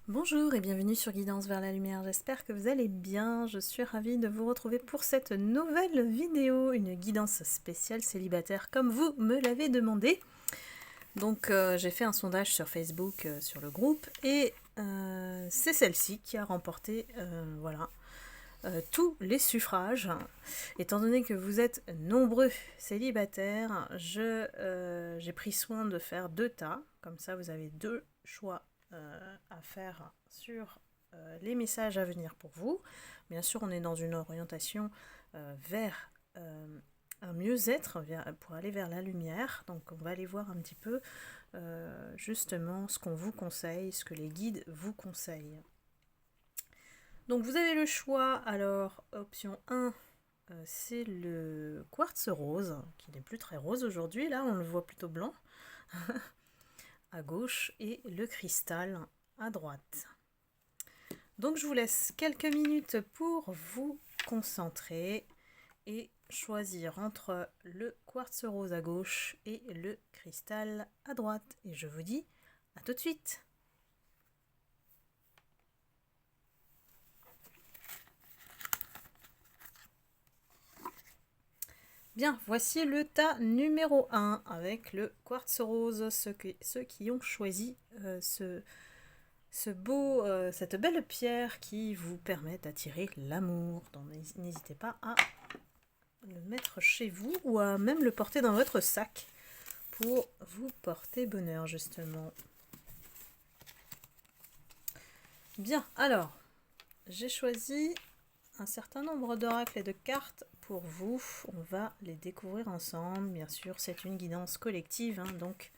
Bonjour et bienvenue sur Guidance vers la lumière, j'espère que vous allez bien, je suis ravie de vous retrouver pour cette nouvelle vidéo, une guidance spéciale célibataire comme vous me l'avez demandé. Donc j'ai fait un sondage sur Facebook, sur le groupe, et c'est celle-ci qui a remporté tous les suffrages. Étant donné que vous êtes nombreux célibataires, j'ai pris soin de faire 2 tas, comme ça vous avez 2 choix à faire sur les messages à venir pour vous. Bien sûr, on est dans une orientation vers un mieux-être, pour aller vers la lumière. Donc on va aller voir un petit peu justement ce qu'on vous conseille, ce que les guides vous conseillent. Donc vous avez le choix. Alors option 1, c'est le quartz rose, qui n'est plus très rose aujourd'hui, là on le voit plutôt blanc à gauche, et le cristal à droite. Donc je vous laisse quelques minutes pour vous concentrer et choisir entre le quartz rose à gauche et le cristal à droite. Et je vous dis à tout de suite. Bien, voici le tas numéro 1 avec le quartz rose. Ceux qui ont choisi cette belle pierre qui vous permet d'attirer l'amour. Donc n'hésitez pas à le mettre chez vous ou à même le porter dans votre sac pour vous porter bonheur justement. Bien, alors j'ai choisi un certain nombre d'oracles et de cartes pour vous. On va les découvrir ensemble. Bien sûr, c'est une guidance collective, donc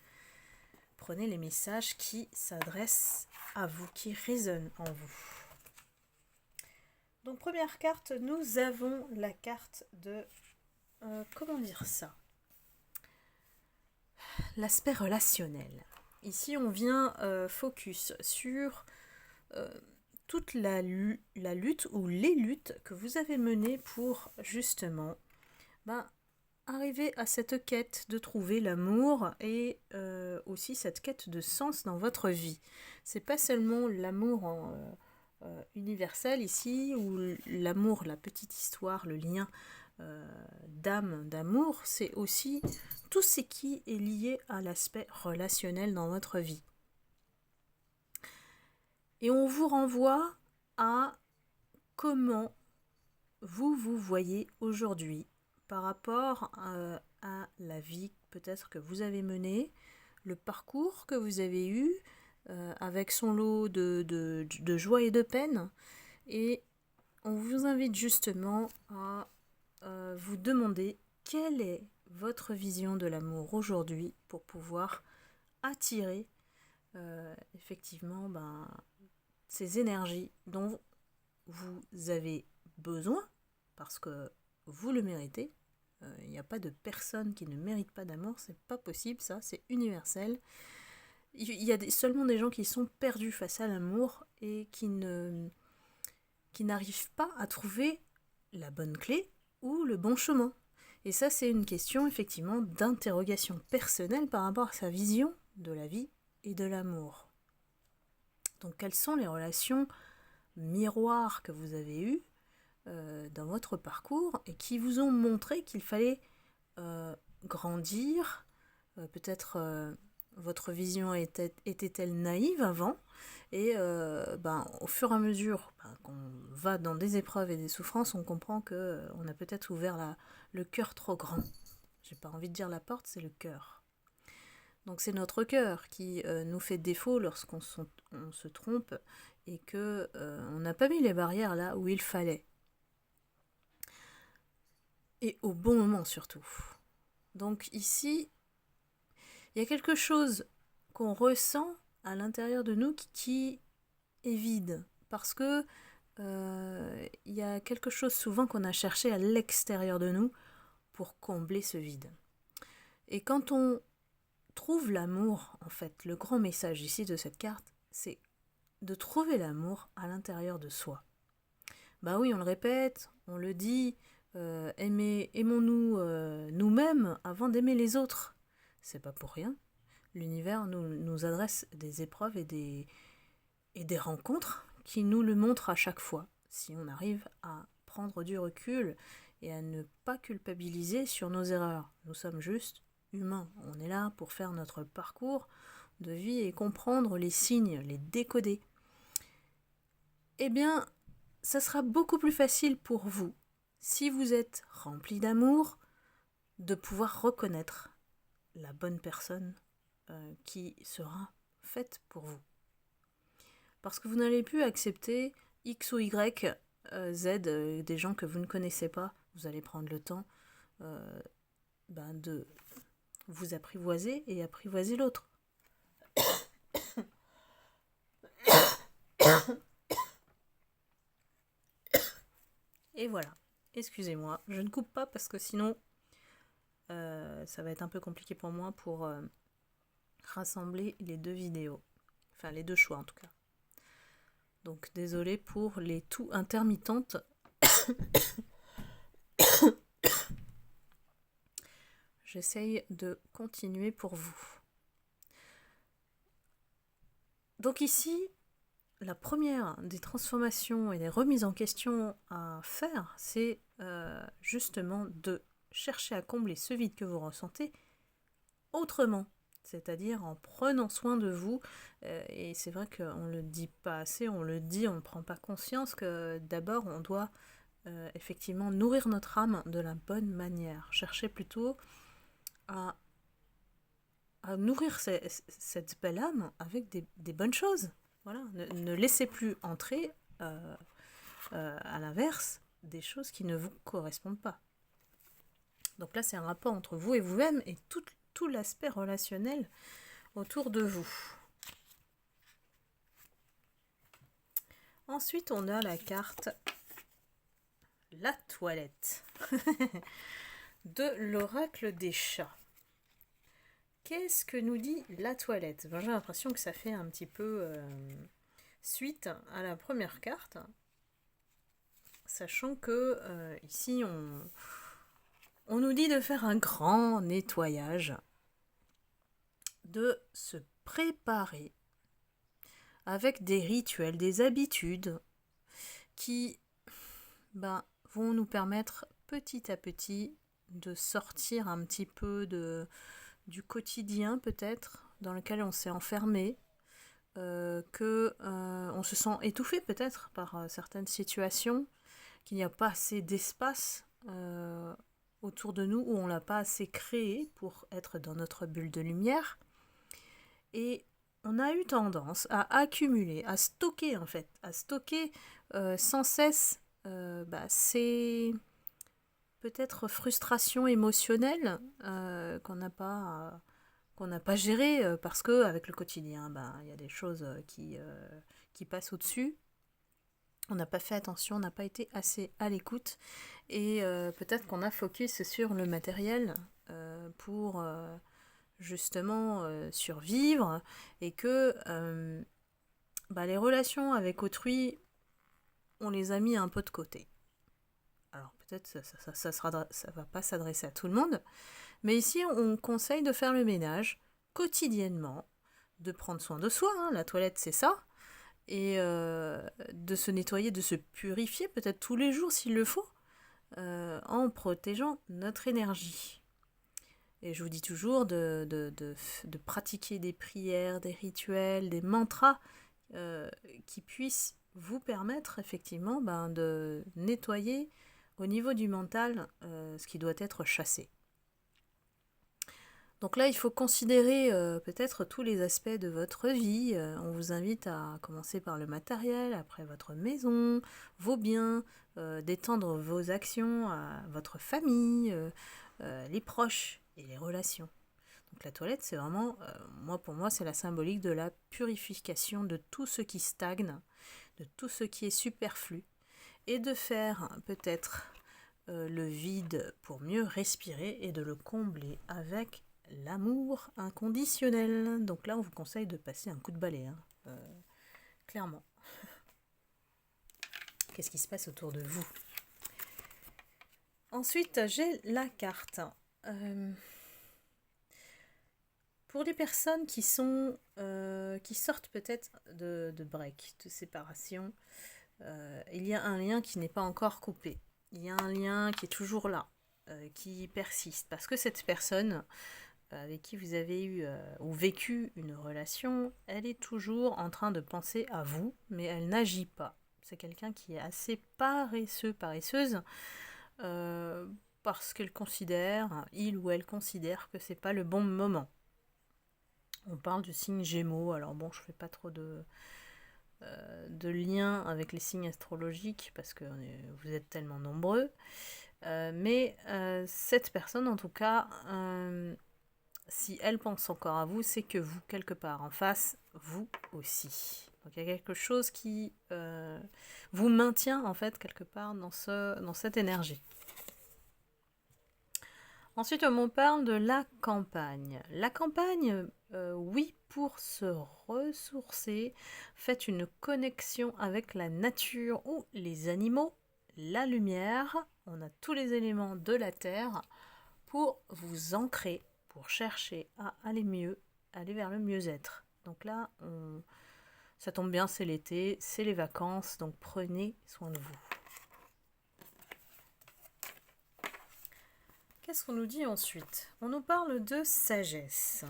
prenez les messages qui s'adressent à vous, qui résonnent en vous. Donc première carte, nous avons la carte de comment dire ça, l'aspect relationnel. Ici on vient focus sur toute la lutte ou les luttes que vous avez menées pour justement arriver à cette quête de trouver l'amour et aussi cette quête de sens dans votre vie. C'est pas seulement l'amour universel ici, ou l'amour, la petite histoire, le lien d'âme, d'amour, c'est aussi tout ce qui est lié à l'aspect relationnel dans votre vie. Et on vous renvoie à comment vous vous voyez aujourd'hui par rapport à la vie peut-être que vous avez menée, le parcours que vous avez eu, avec son lot de joie et de peine. Et on vous invite justement à vous demander quelle est votre vision de l'amour aujourd'hui pour pouvoir attirer effectivement ces énergies dont vous avez besoin parce que vous le méritez. Il n'y a pas de personne qui ne mérite pas d'amour, c'est pas possible, ça, c'est universel. Il y a seulement des gens qui sont perdus face à l'amour et qui n'arrivent pas à trouver la bonne clé ou le bon chemin. Et ça, c'est une question effectivement d'interrogation personnelle par rapport à sa vision de la vie et de l'amour. Donc quelles sont les relations miroirs que vous avez eues dans votre parcours et qui vous ont montré qu'il fallait grandir, peut-être votre vision était-elle naïve avant, et au fur et à mesure qu'on va dans des épreuves et des souffrances, on comprend qu'on a peut-être ouvert le cœur trop grand. J'ai pas envie de dire la porte, c'est le cœur. Donc c'est notre cœur qui nous fait défaut lorsqu'on se trompe et que on n'a pas mis les barrières là où il fallait. Et au bon moment surtout. Donc ici, il y a quelque chose qu'on ressent à l'intérieur de nous qui est vide. Parce que il y a quelque chose souvent qu'on a cherché à l'extérieur de nous pour combler ce vide. Et quand on trouve l'amour, en fait, le grand message ici de cette carte, c'est de trouver l'amour à l'intérieur de soi. Oui, on le répète, on le dit, aimons-nous nous-mêmes avant d'aimer les autres. C'est pas pour rien. L'univers nous adresse des épreuves et et des rencontres qui nous le montrent à chaque fois, si on arrive à prendre du recul et à ne pas culpabiliser sur nos erreurs. Nous sommes juste humains, on est là pour faire notre parcours de vie et comprendre les signes, les décoder. Eh bien, ça sera beaucoup plus facile pour vous, si vous êtes rempli d'amour, de pouvoir reconnaître la bonne personne qui sera faite pour vous. Parce que vous n'allez plus accepter X ou Y, Z, des gens que vous ne connaissez pas. Vous allez prendre le temps de vous apprivoiser et apprivoiser l'autre. Et voilà. Excusez-moi, je ne coupe pas parce que sinon ça va être un peu compliqué pour moi pour rassembler les deux vidéos. Enfin, les deux choix en tout cas. Donc désolée pour les tout intermittentes. J'essaye de continuer pour vous. Donc ici, la première des transformations et des remises en question à faire, c'est justement de chercher à combler ce vide que vous ressentez autrement, c'est-à-dire en prenant soin de vous. Et c'est vrai qu'on ne le dit pas assez, on le dit, on ne prend pas conscience que d'abord on doit effectivement nourrir notre âme de la bonne manière. Chercher plutôt à nourrir cette belle âme avec des bonnes choses. Voilà, ne laissez plus entrer à l'inverse des choses qui ne vous correspondent pas. Donc là, c'est un rapport entre vous et vous-même et tout l'aspect relationnel autour de vous. Ensuite, on a la carte La Toilette de l'oracle des chats. Qu'est-ce que nous dit la toilette ? J'ai l'impression que ça fait un petit peu suite à la première carte, sachant que ici on nous dit de faire un grand nettoyage, de se préparer avec des rituels, des habitudes qui vont nous permettre petit à petit de sortir un petit peu du quotidien peut-être dans lequel on s'est enfermé, on se sent étouffé peut-être par certaines situations, qu'il n'y a pas assez d'espace autour de nous, où on l'a pas assez créé pour être dans notre bulle de lumière. Et on a eu tendance à accumuler, à stocker sans cesse ces peut-être frustrations émotionnelles qu'on n'a pas gérées parce que avec le quotidien, il y a des choses qui passent au-dessus. On n'a pas fait attention, on n'a pas été assez à l'écoute et peut-être qu'on a focus sur le matériel pour justement survivre et que les relations avec autrui, on les a mis un peu de côté. Alors peut-être ça va pas s'adresser à tout le monde, mais ici on conseille de faire le ménage quotidiennement, de prendre soin de soi, la toilette c'est ça, et de se nettoyer, de se purifier peut-être tous les jours s'il le faut, en protégeant notre énergie. Et je vous dis toujours de pratiquer des prières, des rituels, des mantras qui puissent vous permettre effectivement de nettoyer au niveau du mental ce qui doit être chassé. Donc là, il faut considérer peut-être tous les aspects de votre vie. On vous invite à commencer par le matériel, après votre maison, vos biens, d'étendre vos actions à votre famille, les proches et les relations. Donc la toilette, c'est vraiment, pour moi, c'est la symbolique de la purification de tout ce qui stagne, de tout ce qui est superflu, et de faire peut-être le vide pour mieux respirer et de le combler avec l'amour inconditionnel. Donc là, on vous conseille de passer un coup de balai, clairement. Qu'est-ce qui se passe autour de vous ? Ensuite, j'ai la carte Pour les personnes qui sortent peut-être de break, de séparation, il y a un lien qui n'est pas encore coupé. Il y a un lien qui est toujours là, qui persiste. Parce que cette personne avec qui vous avez eu ou vécu une relation, elle est toujours en train de penser à vous, mais elle n'agit pas. C'est quelqu'un qui est assez paresseuse, parce qu'elle considère, il ou elle considère que c'est pas le bon moment. On parle du signe Gémeaux, alors bon, je fais pas trop de lien avec les signes astrologiques parce que vous êtes tellement nombreux, mais cette personne en tout cas, si elle pense encore à vous, c'est que vous, quelque part en face, vous aussi. Donc il y a quelque chose qui vous maintient en fait quelque part dans cette énergie. Ensuite, on parle de la campagne. La campagne, oui, pour se ressourcer, faites une connexion avec la nature ou les animaux, la lumière. On a tous les éléments de la terre pour vous ancrer, pour chercher à aller mieux, aller vers le mieux-être. Donc là, ça tombe bien, c'est l'été, c'est les vacances, donc prenez soin de vous. Qu'est-ce qu'on nous dit ensuite? On nous parle de sagesse.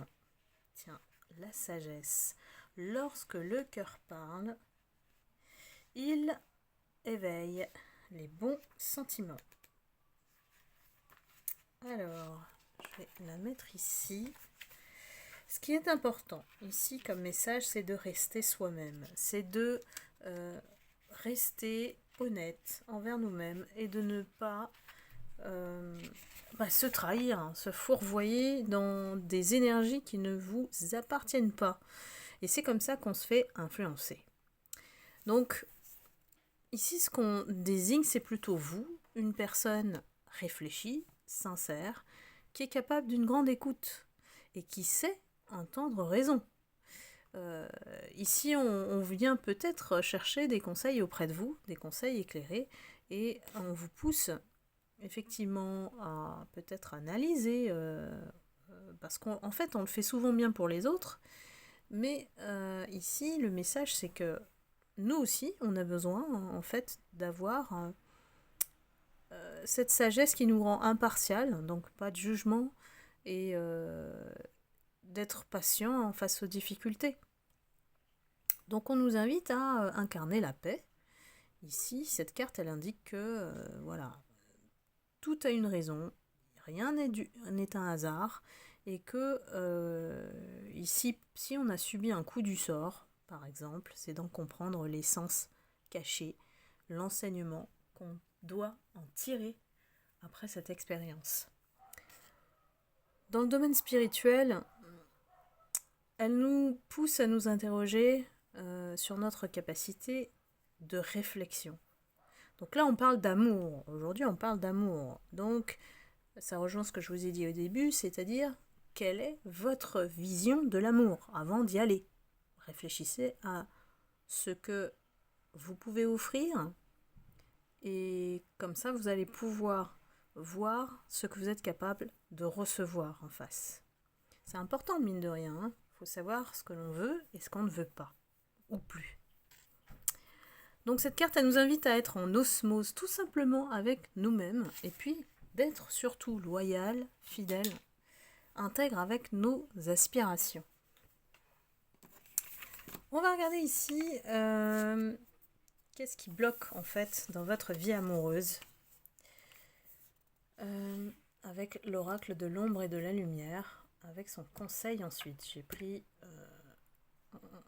Tiens, la sagesse. Lorsque le cœur parle, il éveille les bons sentiments. Alors, je vais la mettre ici. Ce qui est important ici comme message, c'est de rester soi-même. C'est de rester honnête envers nous-mêmes et de ne pas se trahir, se fourvoyer dans des énergies qui ne vous appartiennent pas. Et c'est comme ça qu'on se fait influencer. Donc, ici, ce qu'on désigne, c'est plutôt vous, une personne réfléchie, sincère, qui est capable d'une grande écoute et qui sait entendre raison. Ici, on vient peut-être chercher des conseils auprès de vous, des conseils éclairés, et on vous pousse effectivement à peut-être analyser, parce qu'en fait on le fait souvent bien pour les autres, mais ici le message c'est que nous aussi on a besoin en fait d'avoir cette sagesse qui nous rend impartial, donc pas de jugement, et d'être patient face aux difficultés. Donc on nous invite à incarner la paix. Ici cette carte elle indique que voilà, tout a une raison, rien n'est un hasard, et que ici, si on a subi un coup du sort, par exemple, c'est d'en comprendre l'essence cachée, l'enseignement qu'on doit en tirer après cette expérience. Dans le domaine spirituel, elle nous pousse à nous interroger sur notre capacité de réflexion. Donc là, on parle d'amour. Aujourd'hui, on parle d'amour. Donc, ça rejoint ce que je vous ai dit au début, c'est-à-dire, quelle est votre vision de l'amour avant d'y aller? Réfléchissez à ce que vous pouvez offrir, et comme ça, vous allez pouvoir voir ce que vous êtes capable de recevoir en face. C'est important, mine de rien, hein. Faut savoir ce que l'on veut et ce qu'on ne veut pas, ou plus. Donc cette carte, elle nous invite à être en osmose tout simplement avec nous-mêmes, et puis d'être surtout loyal, fidèle, intègre avec nos aspirations. On va regarder ici qu'est-ce qui bloque en fait dans votre vie amoureuse, avec l'oracle de l'ombre et de la lumière, avec son conseil ensuite.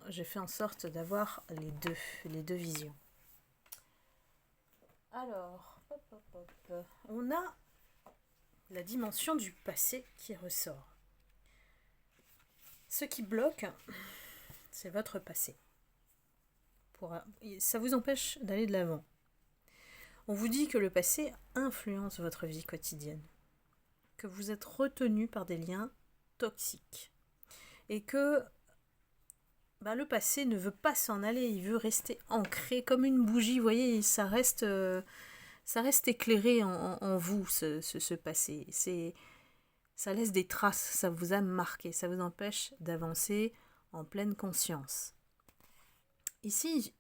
J'ai fait en sorte d'avoir les deux visions. Alors, on a la dimension du passé qui ressort. Ce qui bloque, c'est votre passé. Ça vous empêche d'aller de l'avant. On vous dit que le passé influence votre vie quotidienne, que vous êtes retenu par des liens toxiques, et que le passé ne veut pas s'en aller, il veut rester ancré comme une bougie, vous voyez, ça reste éclairé en vous, ce passé. ça laisse des traces, ça vous a marqué, ça vous empêche d'avancer en pleine conscience. Ici,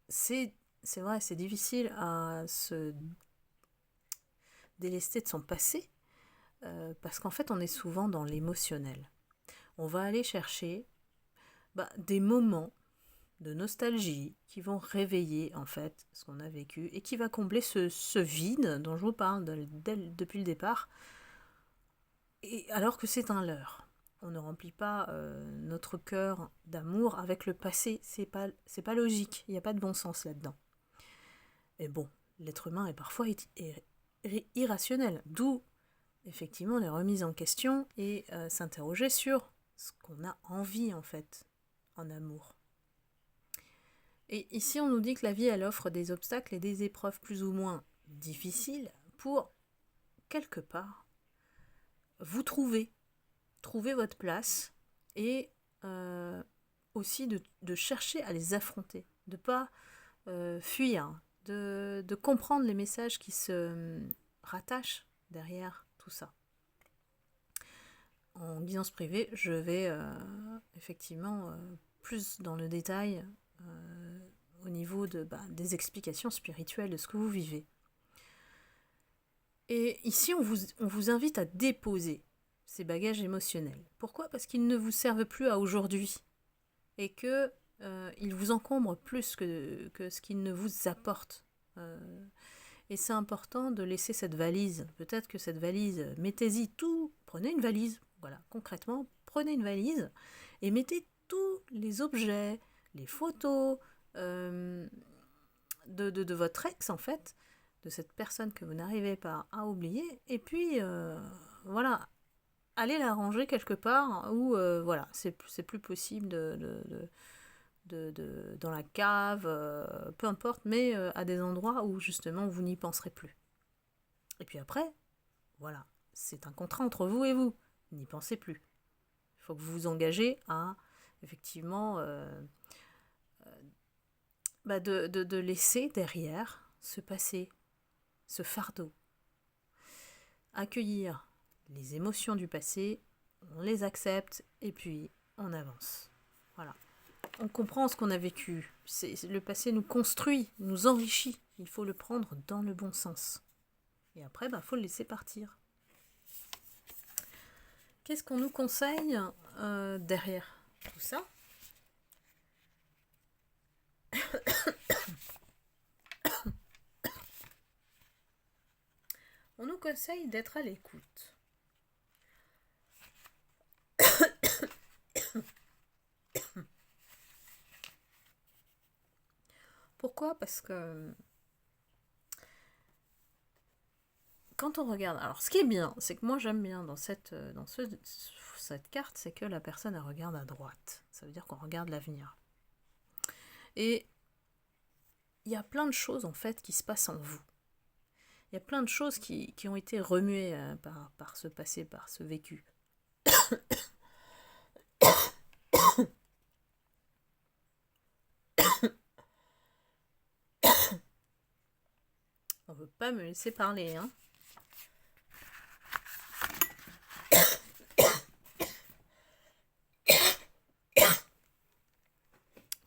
c'est vrai, c'est difficile à se délester de son passé, parce qu'en fait, on est souvent dans l'émotionnel. On va aller chercher des moments de nostalgie qui vont réveiller en fait ce qu'on a vécu et qui va combler ce vide dont je vous parle depuis le départ, et alors que c'est un leurre. On ne remplit pas notre cœur d'amour avec le passé, c'est pas logique, il n'y a pas de bon sens là-dedans. Et bon, l'être humain est parfois irrationnel, d'où effectivement les remises en question et s'interroger sur ce qu'on a envie en fait en amour. Et ici on nous dit que la vie elle offre des obstacles et des épreuves plus ou moins difficiles pour quelque part vous trouver votre place et aussi de chercher à les affronter, de ne pas fuir, de comprendre les messages qui se rattachent derrière tout ça. En guidance privée, je vais effectivement plus dans le détail au niveau des explications spirituelles de ce que vous vivez. Et ici, on vous invite à déposer ces bagages émotionnels. Pourquoi ? Parce qu'ils ne vous servent plus à aujourd'hui et que ils vous encombrent plus que ce qu'ils ne vous apportent. Et c'est important de laisser cette valise. Peut-être que cette valise, mettez-y tout. Prenez une valise. Voilà, concrètement, prenez une valise et mettez tous les objets, les photos de votre ex, en fait, de cette personne que vous n'arrivez pas à oublier. Et puis, voilà, allez la ranger quelque part où, voilà, c'est plus possible dans la cave, peu importe, mais à des endroits où justement vous n'y penserez plus. Et puis après, voilà, c'est un contrat entre vous et vous, n'y pensez plus. Il faut que vous vous engagez à effectivement de laisser derrière ce passé, ce fardeau. Accueillir les émotions du passé, on les accepte et puis on avance. Voilà. On comprend ce qu'on a vécu. Le passé nous construit, nous enrichit. Il faut le prendre dans le bon sens. Et après, faut le laisser partir. Qu'est-ce qu'on nous conseille derrière tout ça ? On nous conseille d'être à l'écoute. Pourquoi ? Parce que quand on regarde... Alors, ce qui est bien, c'est que moi, j'aime bien dans cette carte, c'est que la personne, elle regarde à droite. Ça veut dire qu'on regarde l'avenir. Et il y a plein de choses, en fait, qui se passent en vous. Il y a plein de choses qui ont été remuées par ce passé, par ce vécu. On ne veut pas me laisser parler, hein.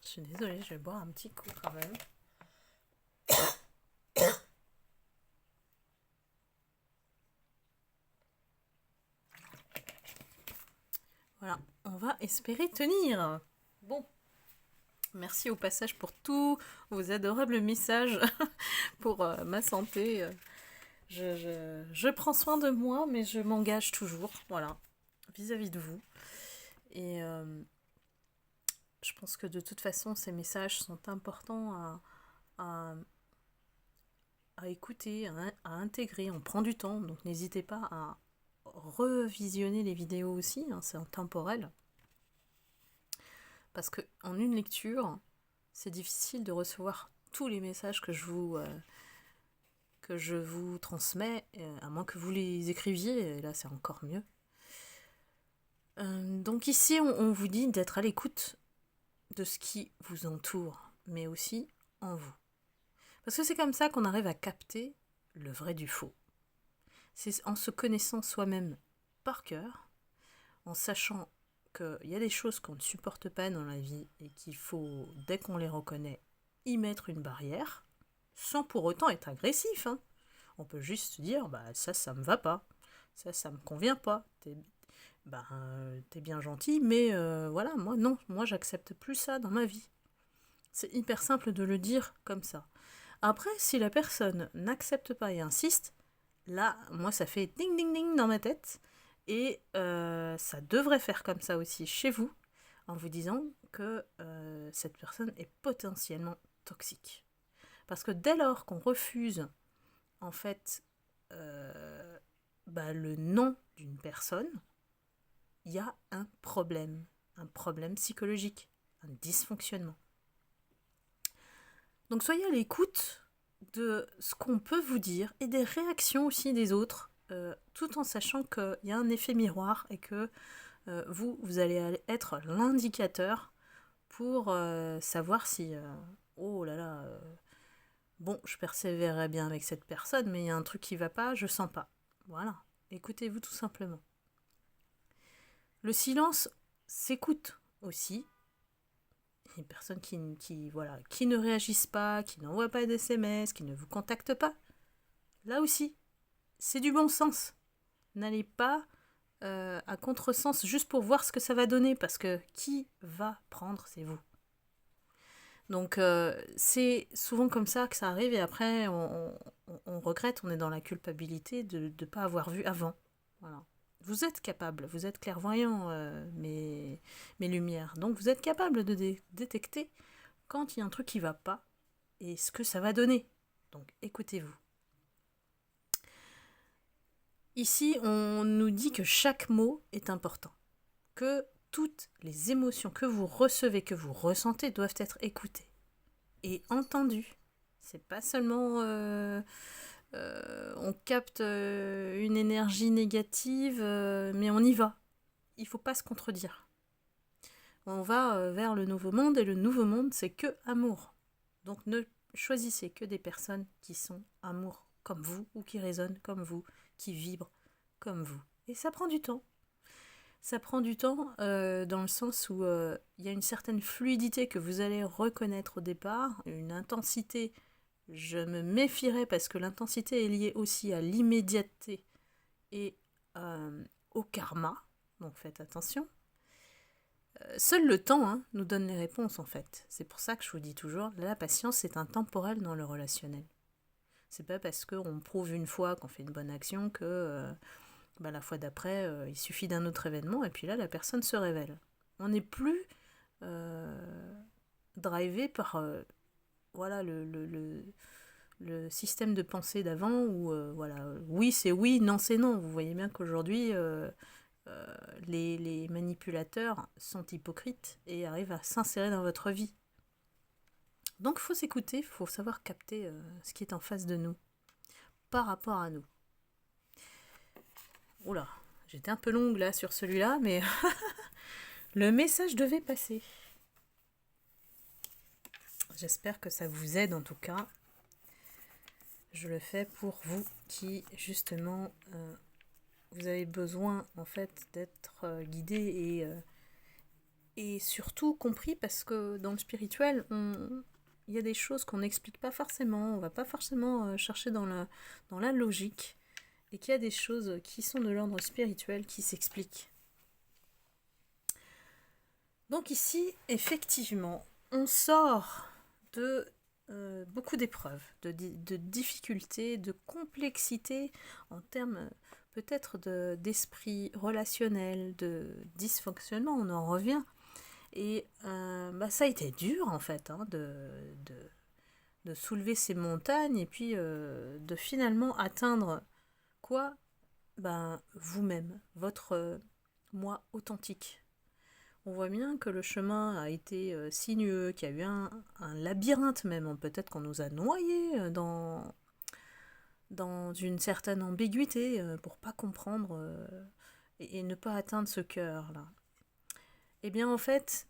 Je suis désolée, je vais boire un petit coup quand même. Voilà, on va espérer tenir. Bon, merci au passage pour tous vos adorables messages pour ma santé. Je prends soin de moi, mais je m'engage toujours, voilà, vis-à-vis de vous. Et je pense que de toute façon, ces messages sont importants à écouter, à intégrer. On prend du temps, donc n'hésitez pas à revisionner les vidéos aussi, hein, c'est en temporel. Parce qu'en une lecture, c'est difficile de recevoir tous les messages que je vous transmets, à moins que vous les écriviez, et là c'est encore mieux. Donc ici, on vous dit d'être à l'écoute de ce qui vous entoure, mais aussi en vous. Parce que c'est comme ça qu'on arrive à capter le vrai du faux. C'est en se connaissant soi-même par cœur, en sachant qu'il y a des choses qu'on ne supporte pas dans la vie et qu'il faut, dès qu'on les reconnaît, y mettre une barrière, sans pour autant être agressif. Hein. On peut juste dire, ça me va pas, ça me convient pas. T'es bien gentil, mais voilà, moi j'accepte plus ça dans ma vie. C'est hyper simple de le dire comme ça. Après, si la personne n'accepte pas et insiste, là, moi ça fait ding ding ding dans ma tête, et ça devrait faire comme ça aussi chez vous, en vous disant que cette personne est potentiellement toxique. Parce que dès lors qu'on refuse, en fait, le non d'une personne, il y a un problème psychologique, un dysfonctionnement. Donc soyez à l'écoute de ce qu'on peut vous dire et des réactions aussi des autres, tout en sachant qu'il y a un effet miroir et que vous allez être l'indicateur pour savoir si oh là là, je persévérerai bien avec cette personne, mais il y a un truc qui va pas, je sens pas. Voilà, écoutez-vous tout simplement. Le silence s'écoute aussi. Les personnes qui ne réagissent pas, qui n'envoient pas d'SMS, qui ne vous contactent pas. Là aussi, c'est du bon sens. N'allez pas à contresens juste pour voir ce que ça va donner, parce que qui va prendre, c'est vous. Donc c'est souvent comme ça que ça arrive, et après on regrette, on est dans la culpabilité de ne pas avoir vu avant. Voilà. Vous êtes capable, vous êtes clairvoyant, mes lumières, donc vous êtes capable de détecter quand il y a un truc qui ne va pas et ce que ça va donner. Donc écoutez-vous. Ici, on nous dit que chaque mot est important, que toutes les émotions que vous recevez, que vous ressentez, doivent être écoutées et entendues. C'est pas seulement on capte une énergie négative, mais on y va. Il ne faut pas se contredire. On va vers le nouveau monde, et le nouveau monde, c'est que amour. Donc ne choisissez que des personnes qui sont amour comme vous, ou qui résonnent comme vous, qui vibrent comme vous. Et ça prend du temps. Ça prend du temps dans le sens où il y a une certaine fluidité que vous allez reconnaître au départ, une intensité. Je me méfierais parce que l'intensité est liée aussi à l'immédiateté et au karma. Donc faites attention. Seul le temps nous donne les réponses en fait. C'est pour ça que je vous dis toujours, la patience c'est intemporel dans le relationnel. C'est pas parce qu'on prouve une fois qu'on fait une bonne action que la fois d'après, il suffit d'un autre événement et puis là la personne se révèle. On n'est plus drivé par le système de pensée d'avant où oui c'est oui, non c'est non. Vous voyez bien qu'aujourd'hui les manipulateurs sont hypocrites et arrivent à s'insérer dans votre vie. Donc il faut s'écouter, il faut savoir capter ce qui est en face de nous par rapport à nous. Oula, j'étais un peu longue là sur celui-là, mais le message devait passer. J'espère que ça vous aide en tout cas. Je le fais pour vous qui justement vous avez besoin en fait d'être guidé et surtout compris, parce que dans le spirituel, il y a des choses qu'on n'explique pas forcément, on va pas forcément chercher dans la logique, et qu'il y a des choses qui sont de l'ordre spirituel qui s'expliquent. Donc ici, effectivement, on sort de beaucoup d'épreuves, de difficultés, de complexité en termes peut-être d'esprit relationnel, de dysfonctionnement, on en revient. Et ça a été dur en fait de soulever ces montagnes et puis de finalement atteindre quoi ? Vous-même, votre moi authentique. On voit bien que le chemin a été sinueux, qu'il y a eu un labyrinthe même, peut-être qu'on nous a noyés dans une certaine ambiguïté pour pas comprendre et ne pas atteindre ce cœur-là. Eh bien en fait,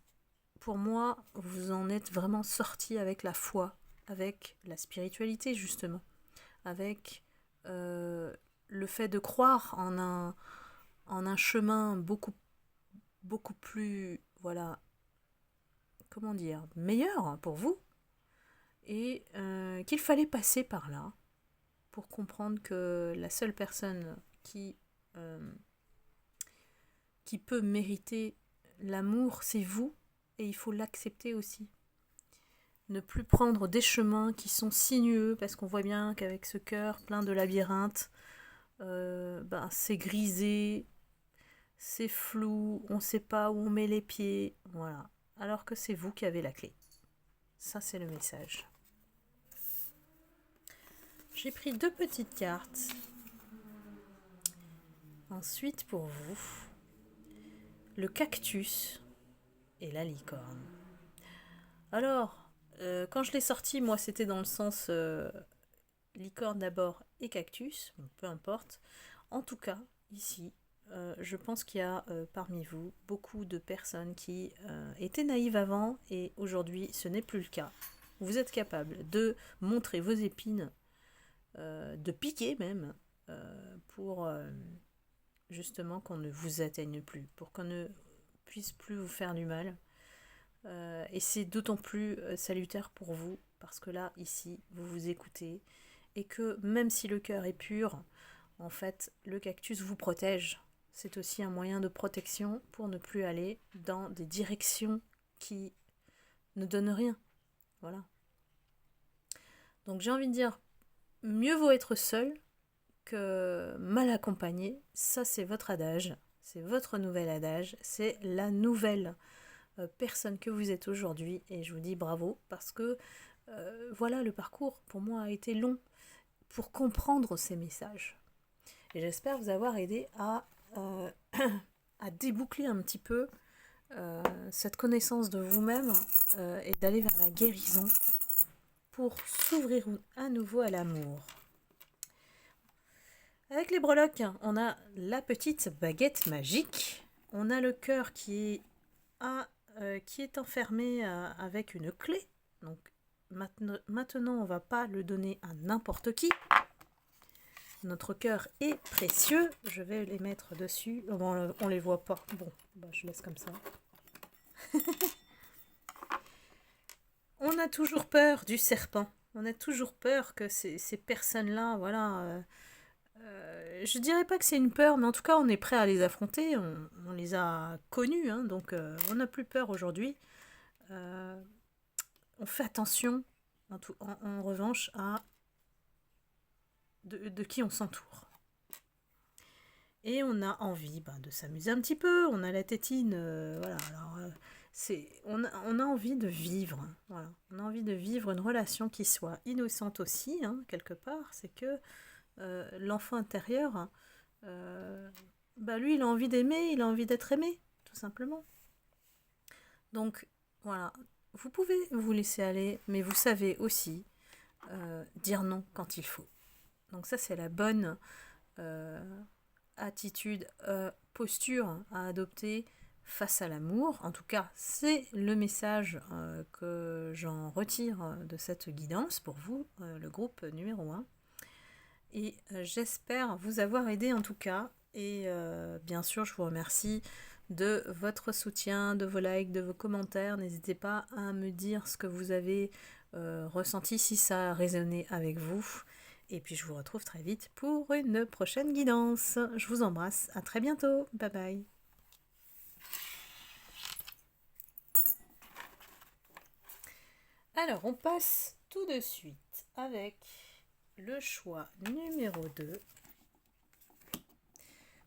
pour moi, vous en êtes vraiment sortis avec la foi, avec la spiritualité justement, avec le fait de croire en en un chemin beaucoup, beaucoup plus, voilà, comment dire, meilleur pour vous, et qu'il fallait passer par là pour comprendre que la seule personne euh, qui peut mériter l'amour, c'est vous, et il faut l'accepter aussi. Ne plus prendre des chemins qui sont sinueux, parce qu'on voit bien qu'avec ce cœur plein de labyrinthes, c'est grisé, c'est flou, on ne sait pas où on met les pieds, voilà. Alors que c'est vous qui avez la clé. Ça, c'est le message. J'ai pris 2 petites cartes. Ensuite, pour vous, le cactus et la licorne. Alors, quand je l'ai sorti, moi, c'était dans le sens licorne d'abord et cactus, bon, peu importe. En tout cas, ici, je pense qu'il y a parmi vous beaucoup de personnes qui étaient naïves avant et aujourd'hui, ce n'est plus le cas. Vous êtes capable de montrer vos épines, de piquer même, pour justement qu'on ne vous atteigne plus, pour qu'on ne puisse plus vous faire du mal. Et c'est d'autant plus salutaire pour vous, parce que là, ici, vous vous écoutez, et que même si le cœur est pur, en fait, le cactus vous protège. C'est aussi un moyen de protection pour ne plus aller dans des directions qui ne donnent rien. Voilà. Donc j'ai envie de dire, mieux vaut être seul que mal accompagné. Ça, c'est votre adage. C'est votre nouvel adage. C'est la nouvelle personne que vous êtes aujourd'hui. Et je vous dis bravo, parce que voilà, le parcours pour moi a été long pour comprendre ces messages. Et j'espère vous avoir aidé à déboucler un petit peu cette connaissance de vous-même et d'aller vers la guérison pour s'ouvrir à nouveau à l'amour. Avec les breloques, on a la petite baguette magique. On a le cœur qui est enfermé avec une clé. Donc maintenant, on ne va pas le donner à n'importe qui. Notre cœur est précieux. Je vais les mettre dessus. Bon, on les voit pas. Bon, je laisse comme ça. On a toujours peur du serpent. On a toujours peur que ces personnes-là, voilà. Je dirais pas que c'est une peur, mais en tout cas, on est prêt à les affronter. On les a connus, hein, donc on n'a plus peur aujourd'hui. On fait attention, en revanche, à de qui on s'entoure. Et on a envie de s'amuser un petit peu. On a la tétine, voilà. Alors, on a envie de vivre. Voilà. On a envie de vivre une relation qui soit innocente aussi, hein, quelque part. C'est que l'enfant intérieur, lui, il a envie d'aimer, il a envie d'être aimé, tout simplement. Donc, voilà. Vous pouvez vous laisser aller, mais vous savez aussi dire non quand il faut. Donc ça, c'est la bonne attitude, posture à adopter face à l'amour. En tout cas, c'est le message que j'en retire de cette guidance pour vous, le groupe numéro 1. Et j'espère vous avoir aidé en tout cas. Et bien sûr, je vous remercie de votre soutien, de vos likes, de vos commentaires. N'hésitez pas à me dire ce que vous avez ressenti, si ça a résonné avec vous. Et puis je vous retrouve très vite pour une prochaine guidance. Je vous embrasse, à très bientôt. Bye bye. Alors on passe tout de suite avec le choix numéro 2.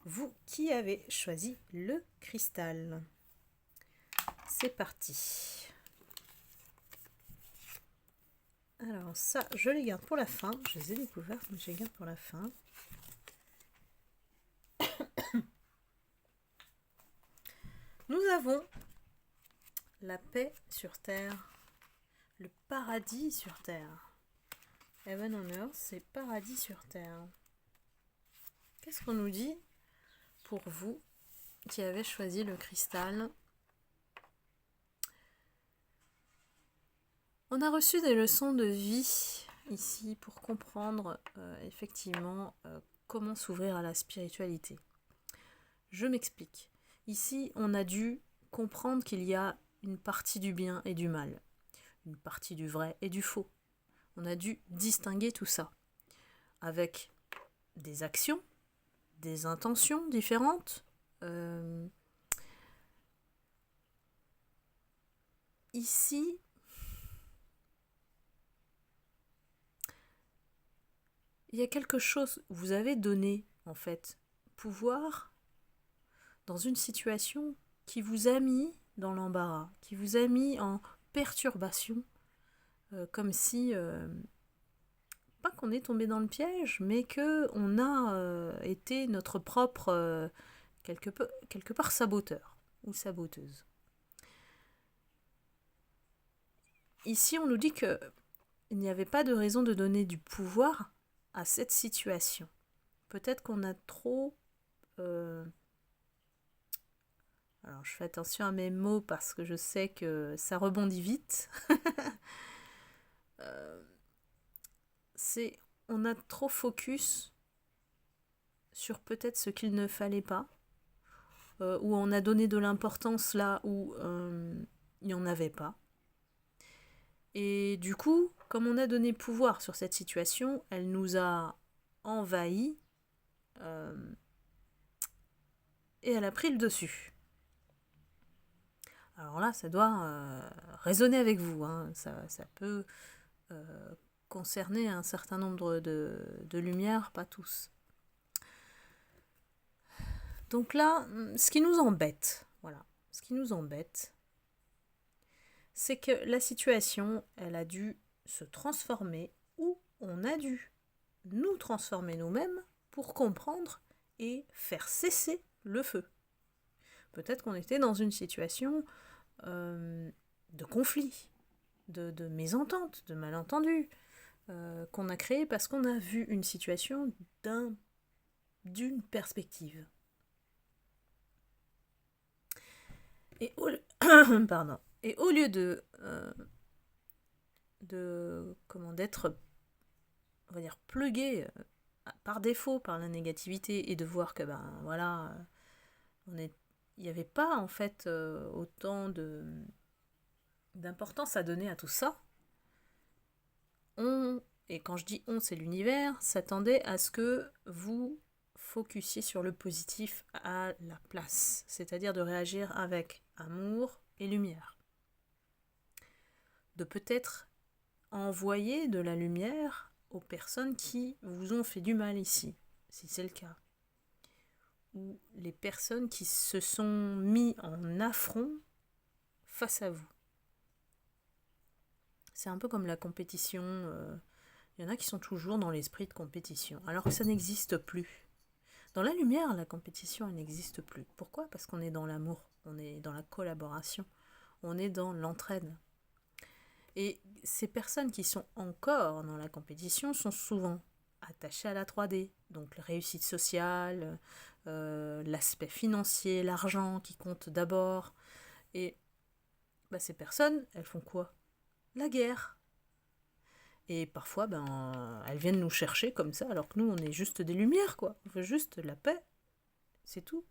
Vous qui avez choisi le cristal. C'est parti. Alors ça, je les garde pour la fin. Je les ai découvertes, mais je les garde pour la fin. Nous avons la paix sur terre, le paradis sur terre. Heaven on Earth, c'est paradis sur terre. Qu'est-ce qu'on nous dit pour vous qui avez choisi le cristal? On a reçu des leçons de vie ici pour comprendre effectivement comment s'ouvrir à la spiritualité. Je m'explique. Ici, on a dû comprendre qu'il y a une partie du bien et du mal, une partie du vrai et du faux. On a dû distinguer tout ça avec des actions, des intentions différentes. Ici, il y a quelque chose, vous avez donné en fait pouvoir dans une situation qui vous a mis dans l'embarras, qui vous a mis en perturbation, comme si, pas qu'on est tombé dans le piège, mais qu'on a été notre propre, quelque part saboteur ou saboteuse. Ici, on nous dit qu'il n'y avait pas de raison de donner du pouvoir à cette situation. Peut-être qu'on a trop... Alors, je fais attention à mes mots parce que je sais que ça rebondit vite. On a trop focus sur peut-être ce qu'il ne fallait pas, où on a donné de l'importance là où il n'y en avait pas. Et du coup, comme on a donné pouvoir sur cette situation, elle nous a envahis et elle a pris le dessus. Alors là, ça doit résonner avec vous, hein. Ça peut concerner un certain nombre de lumières, pas tous. Donc là, ce qui nous embête, c'est que la situation, elle a dû se transformer ou on a dû nous transformer nous-mêmes pour comprendre et faire cesser le feu. Peut-être qu'on était dans une situation de conflit, de mésentente, de malentendu, qu'on a créé parce qu'on a vu une situation d'une perspective. Et au lieu d'être, on va dire, plugué par défaut par la négativité et de voir que il n'y avait pas en fait autant d'importance à donner à tout ça. Et quand je dis on, c'est l'univers, s'attendait à ce que vous focussiez sur le positif à la place, c'est-à-dire de réagir avec amour et lumière. De peut-être envoyer de la lumière aux personnes qui vous ont fait du mal ici, si c'est le cas. Ou les personnes qui se sont mis en affront face à vous. C'est un peu comme la compétition. Il y en a qui sont toujours dans l'esprit de compétition, alors que ça n'existe plus. Dans la lumière, la compétition, elle n'existe plus. Pourquoi ? Parce qu'on est dans l'amour, on est dans la collaboration, on est dans l'entraide. Et ces personnes qui sont encore dans la compétition sont souvent attachées à la 3D, donc la réussite sociale, l'aspect financier, l'argent qui compte d'abord. Et ces personnes, elles font quoi ? La guerre. Et parfois, elles viennent nous chercher comme ça, alors que nous, on est juste des lumières, quoi. On veut juste la paix. C'est tout.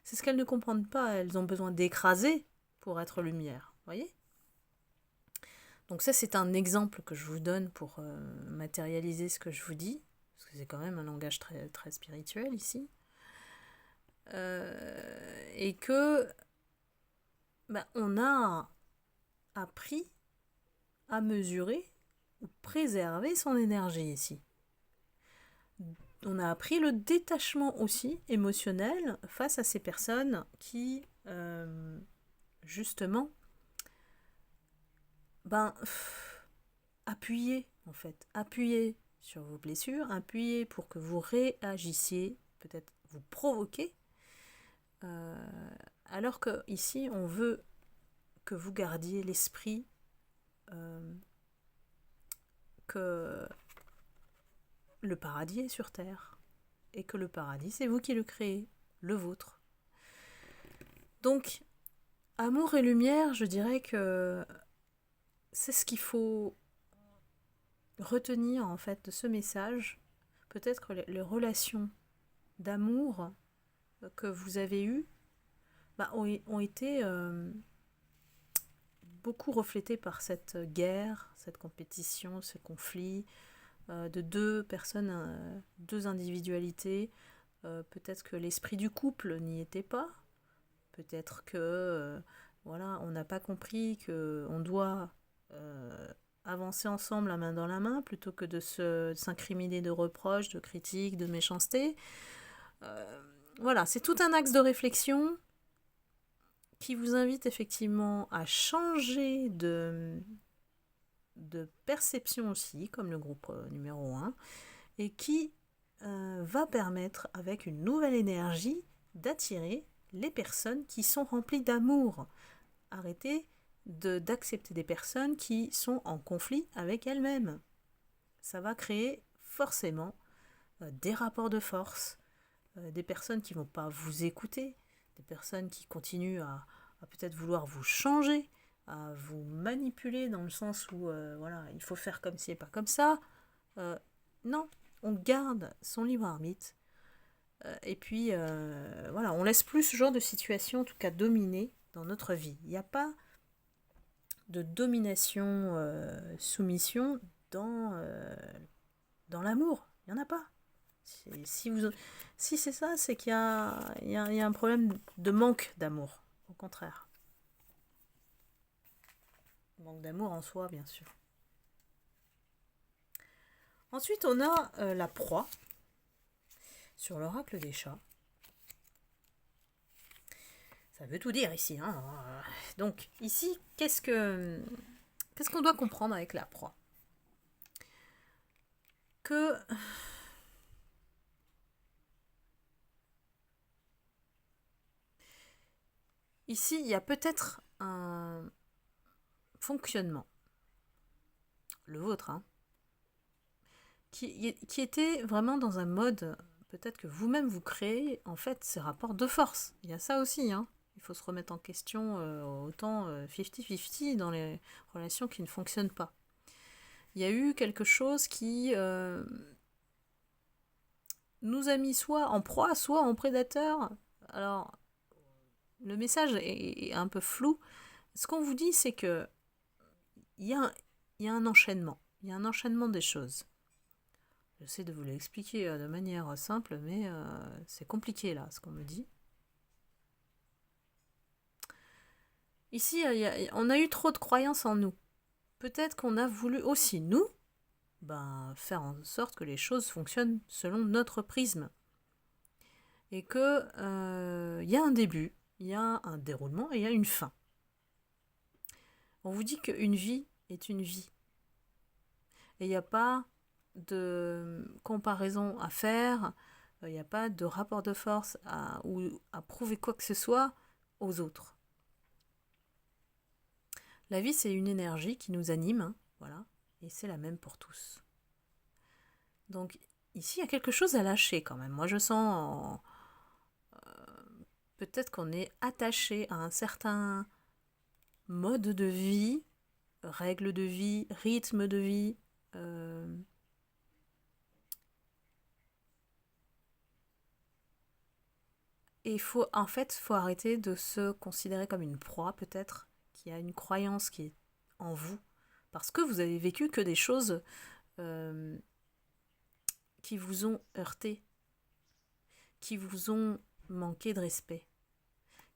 C'est ce qu'elles ne comprennent pas. Elles ont besoin d'écraser pour être lumière. Vous voyez ? Donc ça, c'est un exemple que je vous donne pour matérialiser ce que je vous dis. Parce que c'est quand même un langage très, très spirituel ici. Et que on a appris à mesurer ou préserver son énergie ici. On a appris le détachement aussi émotionnel face à ces personnes qui, justement, appuyez sur vos blessures, appuyez pour que vous réagissiez, peut-être vous provoquez, alors que ici on veut que vous gardiez l'esprit que le paradis est sur terre et que le paradis c'est vous qui le créez, le vôtre. Donc amour et lumière, je dirais que c'est ce qu'il faut retenir en fait de ce message. Peut-être que les relations d'amour que vous avez eues ont été beaucoup reflétés par cette guerre, cette compétition, ce conflit de deux personnes, deux individualités. Peut-être que l'esprit du couple n'y était pas. Peut-être que voilà, on n'a pas compris qu'on doit avancer ensemble la main dans la main plutôt que de s'incriminer de reproches, de critiques, de méchanceté. Voilà, c'est tout un axe de réflexion qui vous invite effectivement à changer de perception aussi, comme le groupe numéro 1, et qui va permettre, avec une nouvelle énergie, d'attirer les personnes qui sont remplies d'amour. Arrêtez d'accepter des personnes qui sont en conflit avec elles-mêmes. Ça va créer forcément des rapports de force, des personnes qui ne vont pas vous écouter, des personnes qui continuent à peut-être vouloir vous changer, à vous manipuler dans le sens où voilà, il faut faire comme ci et pas comme ça. Non, on garde son libre arbitre. Et puis, voilà, on laisse plus ce genre de situation, en tout cas, dominer dans notre vie. Il n'y a pas de domination, soumission dans l'amour. Il n'y en a pas. Si c'est ça, c'est qu'il y a un problème de manque d'amour. Au contraire. Manque d'amour en soi, bien sûr. Ensuite, on a la proie sur l'oracle des chats. Ça veut tout dire ici. Hein. Donc, ici, qu'est-ce qu'on doit comprendre avec la proie ? Que ici, il y a peut-être un fonctionnement, le vôtre, hein, qui était vraiment dans un mode, peut-être que vous-même vous créez, en fait, ces rapports de force. Il y a ça aussi, hein. Il faut se remettre en question autant 50-50 dans les relations qui ne fonctionnent pas. Il y a eu quelque chose qui nous a mis soit en proie, soit en prédateur. Alors, le message est un peu flou. Ce qu'on vous dit, c'est que il y a un enchaînement. Il y a un enchaînement des choses. J'essaie de vous l'expliquer de manière simple, mais c'est compliqué là, ce qu'on me dit. Ici, on a eu trop de croyances en nous. Peut-être qu'on a voulu aussi, nous, faire en sorte que les choses fonctionnent selon notre prisme. Et que y a un début, il y a un déroulement et il y a une fin. On vous dit qu'une vie est une vie. Et il n'y a pas de comparaison à faire, il n'y a pas de rapport de force ou à prouver quoi que ce soit aux autres. La vie, c'est une énergie qui nous anime, hein, voilà, et c'est la même pour tous. Donc ici, il y a quelque chose à lâcher quand même. Moi, je sens peut-être qu'on est attaché à un certain mode de vie, règles de vie, rythme de vie. Et il faut arrêter de se considérer comme une proie, peut-être, qui a une croyance qui est en vous, parce que vous avez vécu que des choses qui vous ont heurté, qui vous ont manqué de respect,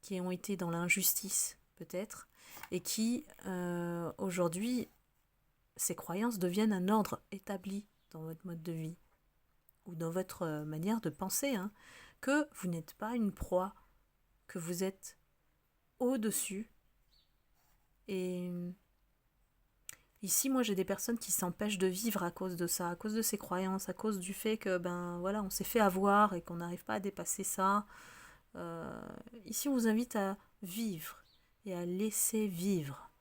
qui ont été dans l'injustice, peut-être, et qui, aujourd'hui, ces croyances deviennent un ordre établi dans votre mode de vie, ou dans votre manière de penser, hein, que vous n'êtes pas une proie, que vous êtes au-dessus. Et ici, moi, j'ai des personnes qui s'empêchent de vivre à cause de ça, à cause de ces croyances, à cause du fait que, voilà, on s'est fait avoir et qu'on n'arrive pas à dépasser ça. Ici, on vous invite à vivre et à laisser vivre.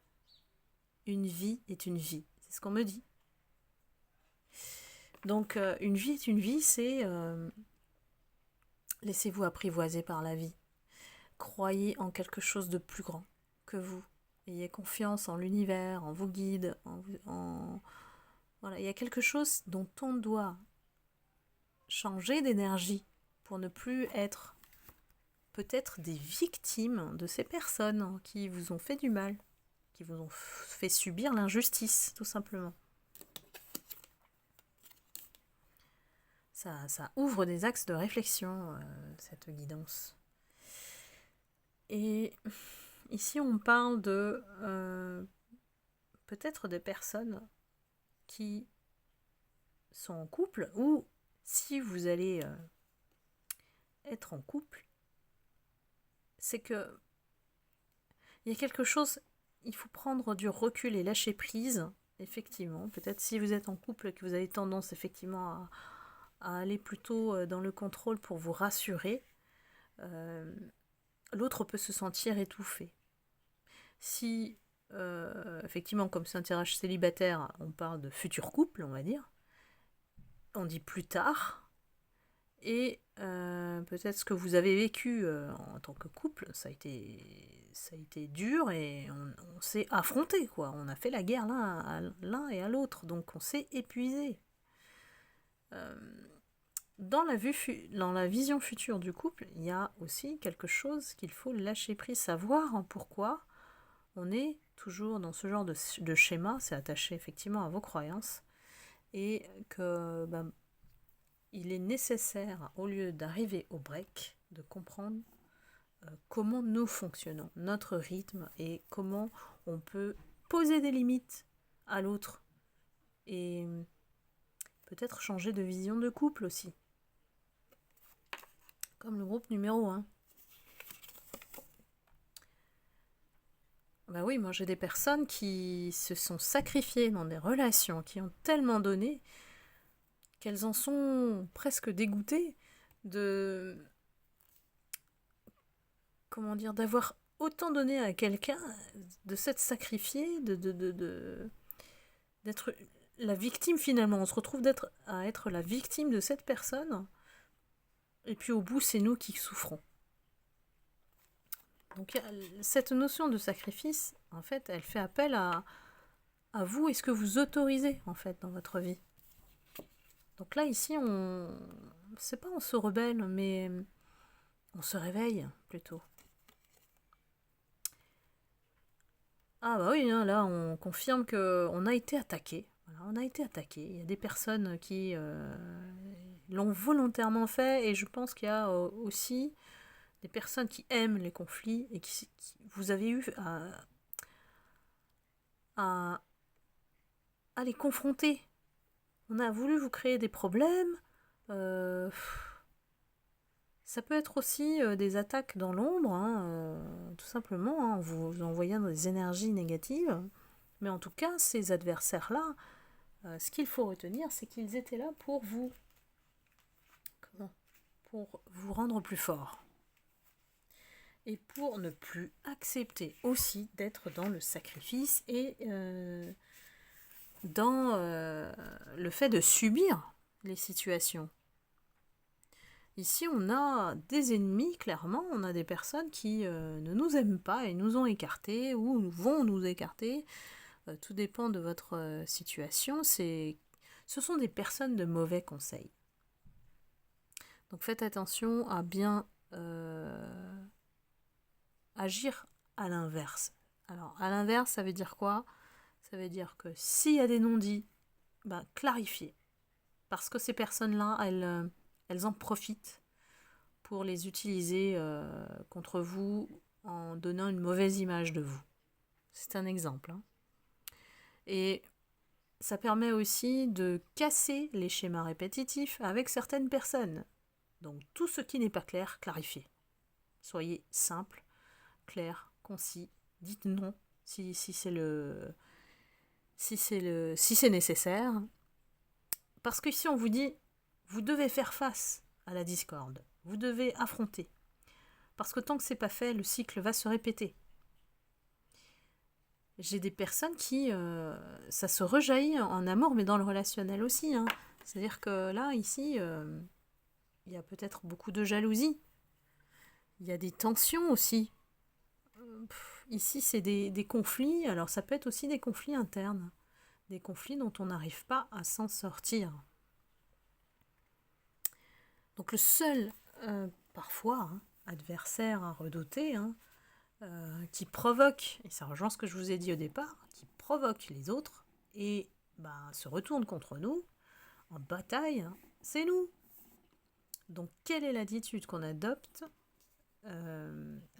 Une vie est une vie, c'est ce qu'on me dit. Donc, une vie est une vie, c'est laissez-vous apprivoiser par la vie. Croyez en quelque chose de plus grand que vous. Ayez confiance en l'univers, en vos guides, voilà, il y a quelque chose dont on doit changer d'énergie pour ne plus être peut-être des victimes de ces personnes qui vous ont fait du mal, qui vous ont fait subir l'injustice, tout simplement. Ça ouvre des axes de réflexion, cette guidance. Et ici, on parle de peut-être des personnes qui sont en couple, ou si vous allez être en couple, c'est que il y a quelque chose, il faut prendre du recul et lâcher prise, effectivement. Peut-être si vous êtes en couple et que vous avez tendance effectivement à aller plutôt dans le contrôle pour vous rassurer, l'autre peut se sentir étouffé. Si, effectivement, comme c'est un tirage célibataire, on parle de futur couple, on va dire, on dit plus tard, et peut-être ce que vous avez vécu en tant que couple, ça a été dur, et on s'est affronté, quoi. On a fait la guerre l'un et à l'autre, donc on s'est épuisé. Dans la vision future du couple, il y a aussi quelque chose qu'il faut lâcher prise, savoir pourquoi on est toujours dans ce genre de schéma, c'est attaché effectivement à vos croyances, et que il est nécessaire, au lieu d'arriver au break, de comprendre comment nous fonctionnons, notre rythme, et comment on peut poser des limites à l'autre, et peut-être changer de vision de couple aussi. Comme le groupe numéro 1. Bah oui, moi j'ai des personnes qui se sont sacrifiées dans des relations, qui ont tellement donné qu'elles en sont presque dégoûtées d'avoir autant donné à quelqu'un, de s'être sacrifié, d'être la victime finalement. On se retrouve à être la victime de cette personne, et puis au bout c'est nous qui souffrons. Donc cette notion de sacrifice, en fait, elle fait appel à vous et ce que vous autorisez en fait dans votre vie. Donc là ici, c'est pas on se rebelle, mais on se réveille plutôt. Ah bah oui, hein, là on confirme qu'on a été attaqué. Voilà, on a été attaqué. Il y a des personnes qui l'ont volontairement fait, et je pense qu'il y a aussi des personnes qui aiment les conflits et qui vous avez eu à les confronter. On a voulu vous créer des problèmes. Ça peut être aussi des attaques dans l'ombre, hein, tout simplement, hein, en vous envoyant des énergies négatives. Mais en tout cas, ces adversaires-là, ce qu'il faut retenir, c'est qu'ils étaient là pour vous. Pour vous rendre plus fort. Et pour ne plus accepter aussi d'être dans le sacrifice et dans le fait de subir les situations. Ici, on a des ennemis, clairement, on a des personnes qui ne nous aiment pas et nous ont écartés ou vont nous écarter. Tout dépend de votre situation. Ce sont des personnes de mauvais conseils. Donc faites attention à bien agir à l'inverse. Alors, à l'inverse, ça veut dire quoi ? Ça veut dire que s'il y a des non-dits, clarifiez. Parce que ces personnes-là, elles en profitent pour les utiliser contre vous en donnant une mauvaise image de vous. C'est un exemple. Hein. Et ça permet aussi de casser les schémas répétitifs avec certaines personnes. Donc, tout ce qui n'est pas clair, clarifiez. Soyez simple, clair, concis, dites non si c'est nécessaire. Parce qu'ici on vous dit, vous devez faire face à la discorde, vous devez affronter. Parce que tant que c'est pas fait, le cycle va se répéter. J'ai des personnes qui, ça se rejaillit en amour, mais dans le relationnel aussi. Hein. C'est-à-dire que là, ici, il y a peut-être beaucoup de jalousie. Il y a des tensions aussi. Ici, c'est des conflits. Alors, ça peut être aussi des conflits internes. Des conflits dont on n'arrive pas à s'en sortir. Donc, le seul, parfois, adversaire à redouter, hein, qui provoque, et ça rejoint ce que je vous ai dit au départ, qui provoque les autres et se retourne contre nous en bataille, hein, c'est nous. Donc quelle est l'attitude qu'on adopte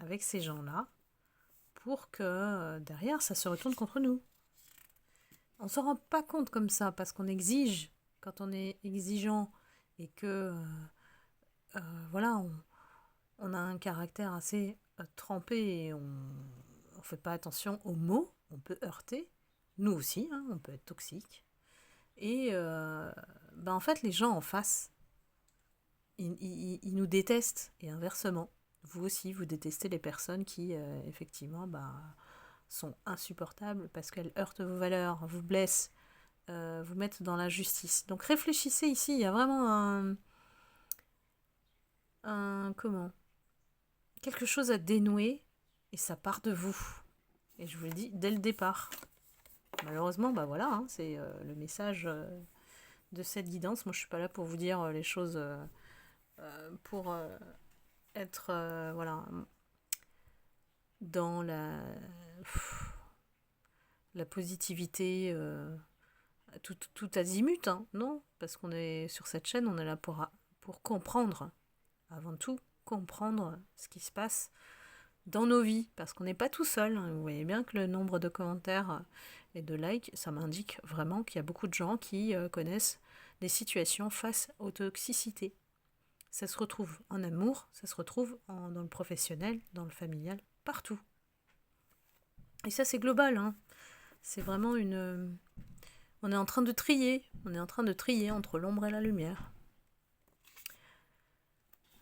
avec ces gens-là pour que derrière ça se retourne contre nous? On ne s'en rend pas compte comme ça parce qu'on exige, quand on est exigeant et que voilà, on a un caractère assez trempé et on ne fait pas attention aux mots, on peut heurter, nous aussi, hein, on peut être toxique. Et en fait, les gens en face, ils nous détestent, et inversement. Vous aussi, vous détestez les personnes qui, effectivement, sont insupportables parce qu'elles heurtent vos valeurs, vous blessent, vous mettent dans l'injustice. Donc réfléchissez ici, il y a vraiment comment quelque chose à dénouer, et ça part de vous. Et je vous le dis dès le départ. Malheureusement, voilà, hein, c'est le message de cette guidance. Moi, je suis pas là pour vous dire les choses pour être voilà, dans la positivité tout azimut, hein. Non, parce qu'on est sur cette chaîne, on est là pour comprendre, avant tout, comprendre ce qui se passe dans nos vies, parce qu'on n'est pas tout seul. Vous voyez bien que le nombre de commentaires et de likes, ça m'indique vraiment qu'il y a beaucoup de gens qui connaissent des situations face aux toxicités. Ça se retrouve en amour, ça se retrouve dans le professionnel, dans le familial, partout. Et ça, c'est global, hein. C'est vraiment on est en train de trier. On est en train de trier entre l'ombre et la lumière.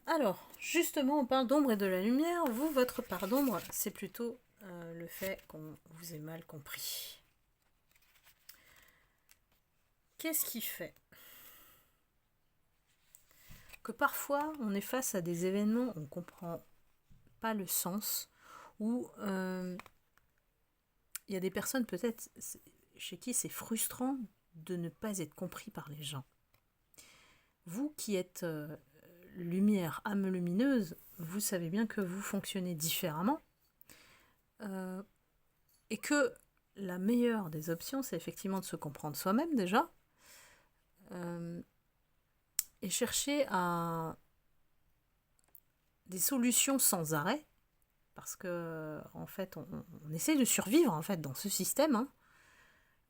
Alors, justement, on parle d'ombre et de la lumière. Vous, votre part d'ombre, c'est plutôt le fait qu'on vous ait mal compris. Qu'est-ce qui fait que parfois, on est face à des événements, on ne comprend pas le sens, ou il y a des personnes peut-être chez qui c'est frustrant de ne pas être compris par les gens. Vous qui êtes lumière, âme lumineuse, vous savez bien que vous fonctionnez différemment et que la meilleure des options, c'est effectivement de se comprendre soi-même déjà et chercher à des solutions sans arrêt, parce que en fait, on essaie de survivre en fait dans ce système, hein.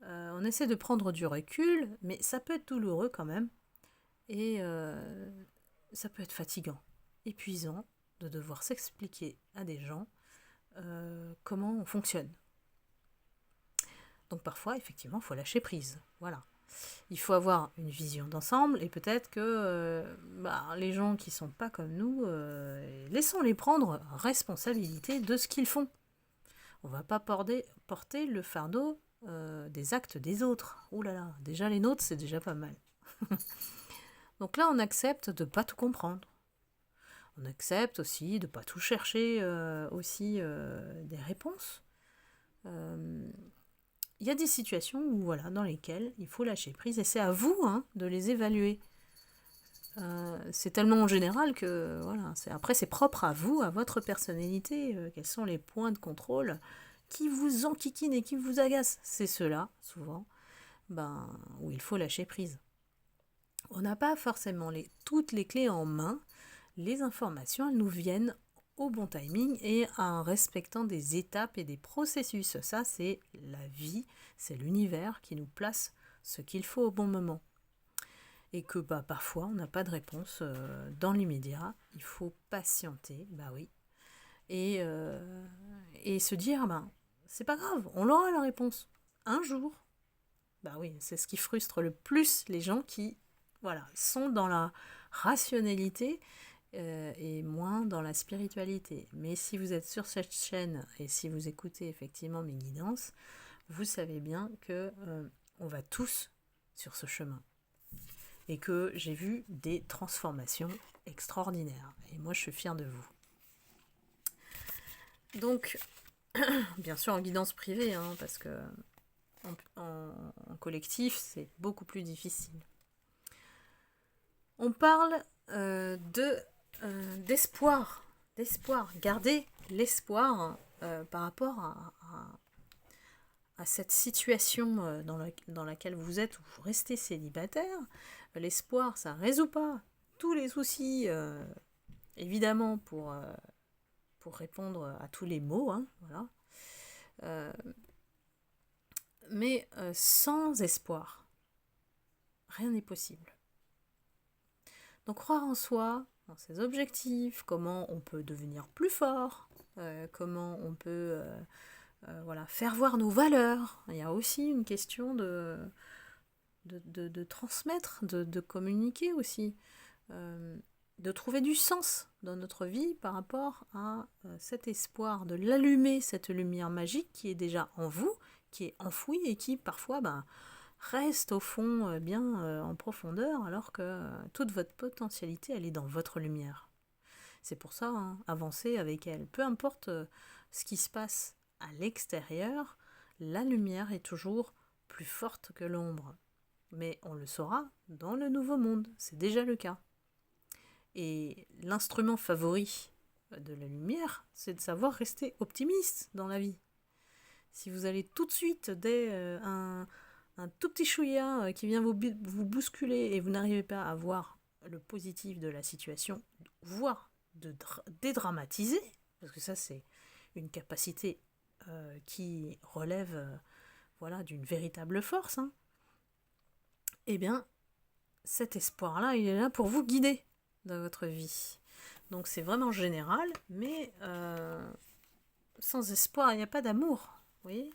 On essaie de prendre du recul, mais ça peut être douloureux quand même. Et ça peut être fatigant, épuisant, de devoir s'expliquer à des gens comment on fonctionne. Donc parfois, effectivement, il faut lâcher prise. Voilà. Il faut avoir une vision d'ensemble, et peut-être que les gens qui ne sont pas comme nous, laissons-les prendre responsabilité de ce qu'ils font. On ne va pas porter le fardeau des actes des autres. Ouh là là, déjà les nôtres, c'est déjà pas mal. Donc là, on accepte de ne pas tout comprendre. On accepte aussi de ne pas tout chercher des réponses. Il y a des situations dans lesquelles il faut lâcher prise, et c'est à vous de les évaluer. C'est tellement en général que après c'est propre à vous, à votre personnalité. Quels sont les points de contrôle qui vous enquiquinent et qui vous agacent? C'est ceux-là, souvent, où il faut lâcher prise. On n'a pas forcément toutes les clés en main. Les informations, elles nous viennent au bon timing et en respectant des étapes et des processus. Ça, c'est la vie, c'est l'univers qui nous place ce qu'il faut au bon moment. Et que parfois, on n'a pas de réponse dans l'immédiat. Il faut patienter, oui. Et se dire, c'est pas grave, on aura la réponse. Un jour. Oui, c'est ce qui frustre le plus les gens qui sont dans la rationalité et moins dans la spiritualité. Mais si vous êtes sur cette chaîne et si vous écoutez effectivement mes guidances, vous savez bien que on va tous sur ce chemin. Et que j'ai vu des transformations extraordinaires. Et moi, je suis fière de vous. Donc, bien sûr en guidance privée, parce que en collectif, c'est beaucoup plus difficile. On parle d'espoir d'espoir. Gardez l'espoir par rapport à cette situation dans laquelle vous êtes, où vous restez célibataire. L'espoir, ça ne résout pas tous les soucis, évidemment, pour répondre à tous les maux, hein, voilà. Mais sans espoir, rien n'est possible. Donc croire en soi, dans ses objectifs, comment on peut devenir plus fort, comment on peut faire voir nos valeurs. Il y a aussi une question de transmettre, de communiquer aussi, de trouver du sens dans notre vie par rapport à cet espoir, de l'allumer, cette lumière magique qui est déjà en vous, qui est enfouie et qui parfois reste au fond bien en profondeur, alors que toute votre potentialité, elle est dans votre lumière. C'est pour ça, hein, avancez avec elle. Peu importe ce qui se passe à l'extérieur, la lumière est toujours plus forte que l'ombre. Mais on le saura dans le nouveau monde, c'est déjà le cas. Et l'instrument favori de la lumière, c'est de savoir rester optimiste dans la vie. Si vous allez tout de suite dès un tout petit chouïa qui vient vous bousculer et vous n'arrivez pas à voir le positif de la situation, voire de dédramatiser, parce que ça c'est une capacité qui relève d'une véritable force, hein, eh bien cet espoir-là, il est là pour vous guider dans votre vie. Donc c'est vraiment général, mais sans espoir, il n'y a pas d'amour, vous voyez ?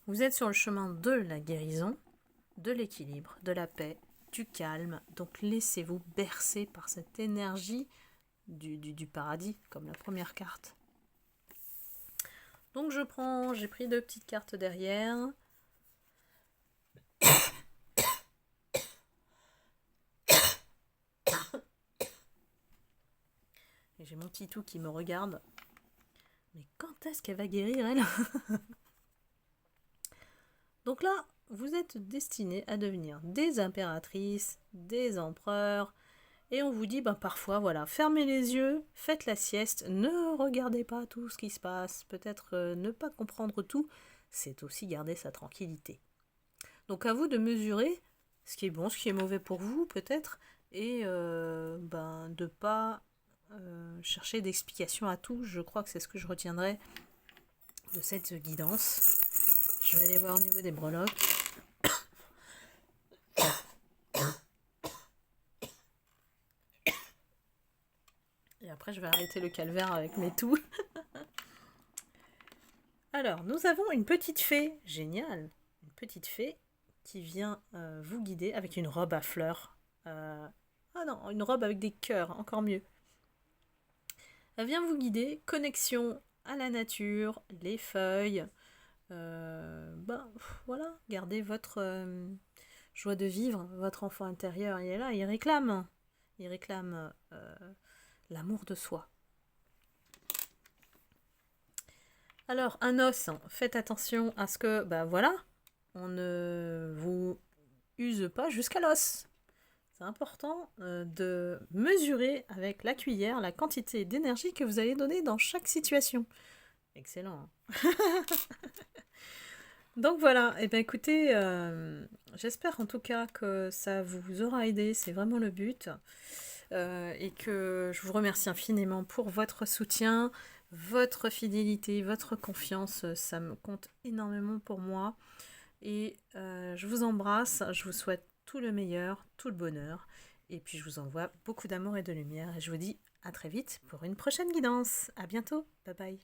Vous êtes sur le chemin de la guérison, de l'équilibre, de la paix, du calme. Donc laissez-vous bercer par cette énergie du paradis, comme la première carte. Donc j'ai pris 2 petites cartes derrière. Et j'ai mon petit tout qui me regarde. Mais quand est-ce qu'elle va guérir, elle ? Donc là, vous êtes destinés à devenir des impératrices, des empereurs, et on vous dit parfois, fermez les yeux, faites la sieste, ne regardez pas tout ce qui se passe, peut-être ne pas comprendre tout, c'est aussi garder sa tranquillité. Donc à vous de mesurer ce qui est bon, ce qui est mauvais pour vous peut-être, et de pas chercher d'explication à tout. Je crois que c'est ce que je retiendrai de cette guidance. Je vais aller voir au niveau des breloques. Et après, je vais arrêter le calvaire avec mes toux. Alors, nous avons une petite fée. Génial. Une petite fée qui vient vous guider avec une robe à fleurs. Une robe avec des cœurs, encore mieux. Elle vient vous guider. Connexion à la nature, les feuilles. Gardez votre joie de vivre, votre enfant intérieur, il est là, il réclame l'amour de soi. Alors, un os, faites attention à ce que, on ne vous use pas jusqu'à l'os. C'est important de mesurer avec la cuillère la quantité d'énergie que vous allez donner dans chaque situation. Excellent. Donc voilà, écoutez, j'espère en tout cas que ça vous aura aidé, c'est vraiment le but. Et que je vous remercie infiniment pour votre soutien, votre fidélité, votre confiance, ça me compte énormément pour moi. Et je vous embrasse, je vous souhaite tout le meilleur, tout le bonheur. Et puis je vous envoie beaucoup d'amour et de lumière. Et je vous dis à très vite pour une prochaine guidance. À bientôt, bye bye.